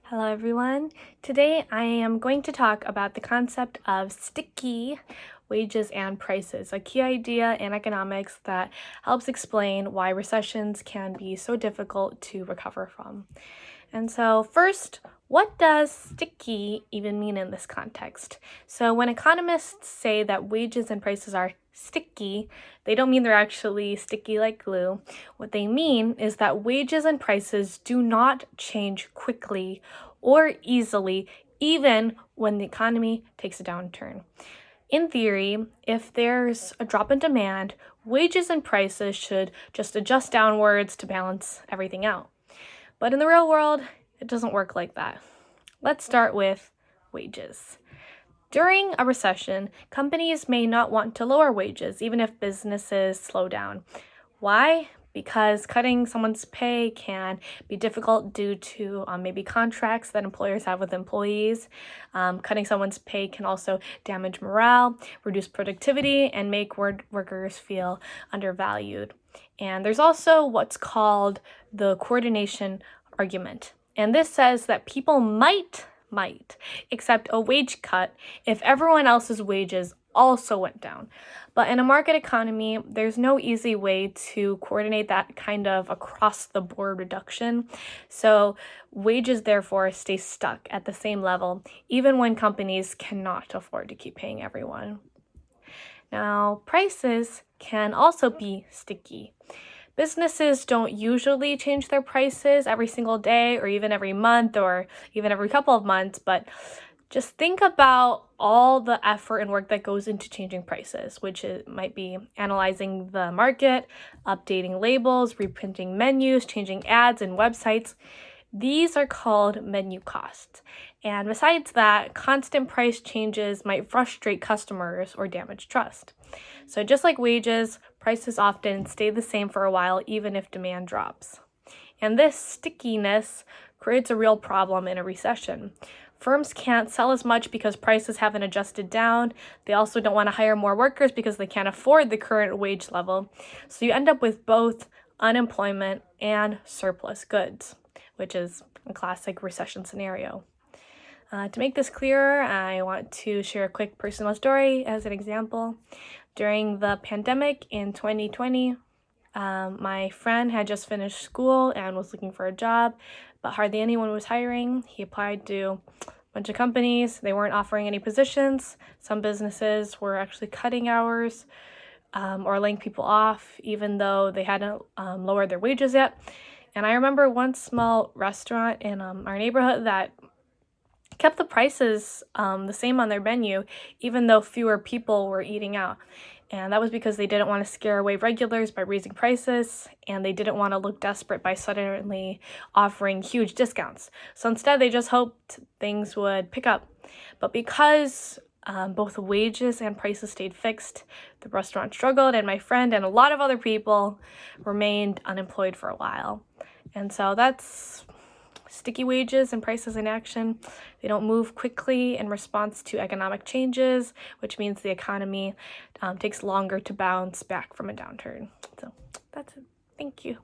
Hello everyone. Today I am going to talk about the concept of sticky wages and prices, a key idea in economics that helps explain why recessions can be so difficult to recover from. And so first, what does sticky even mean in this context? So when economists say that wages and prices are sticky, they don't mean they're actually sticky like glue. What they mean is that wages and prices do not change quickly or easily, even when the economy takes a downturn. In theory, if there's a drop in demand, wages and prices should just adjust downwards to balance everything out. But in the real world, it doesn't work like that. Let's start with wages. During a recession, companies may not want to lower wages, even if businesses slow down. Why? Because cutting someone's pay can be difficult due to maybe contracts that employers have with employees. Cutting someone's pay can also damage morale, reduce productivity, and make workers feel undervalued. And there's also what's called the coordination argument. And this says that people might accept a wage cut if everyone else's wages also went down. But in a market economy, there's no easy way to coordinate that kind of across-the-board reduction. So wages, therefore, stay stuck at the same level, even when companies cannot afford to keep paying everyone. Now, prices can also be sticky. Businesses don't usually change their prices every single day or even every month or even every couple of months, but just think about all the effort and work that goes into changing prices, which might be analyzing the market, updating labels, reprinting menus, changing ads and websites. These are called menu costs. And besides that, constant price changes might frustrate customers or damage trust. So just like wages, prices often stay the same for a while, even if demand drops. And this stickiness creates a real problem in a recession. Firms can't sell as much because prices haven't adjusted down. They also don't want to hire more workers because they can't afford the current wage level. So you end up with both unemployment and surplus goods, which is a classic recession scenario. To make this clearer, I want to share a quick personal story as an example. During the pandemic in 2020, my friend had just finished school and was looking for a job, but hardly anyone was hiring. He applied to a bunch of companies. They weren't offering any positions. Some businesses were actually cutting hours or laying people off, even though they hadn't lowered their wages yet. And I remember one small restaurant in our neighborhood that kept the prices the same on their menu, even though fewer people were eating out. And that was because they didn't want to scare away regulars by raising prices, and they didn't want to look desperate by suddenly offering huge discounts. So instead, they just hoped things would pick up. But because both wages and prices stayed fixed, the restaurant struggled, and my friend and a lot of other people remained unemployed for a while. And so that's sticky wages and prices in action. They don't move quickly in response to economic changes, which means the economy takes longer to bounce back from a downturn. So that's it. Thank you.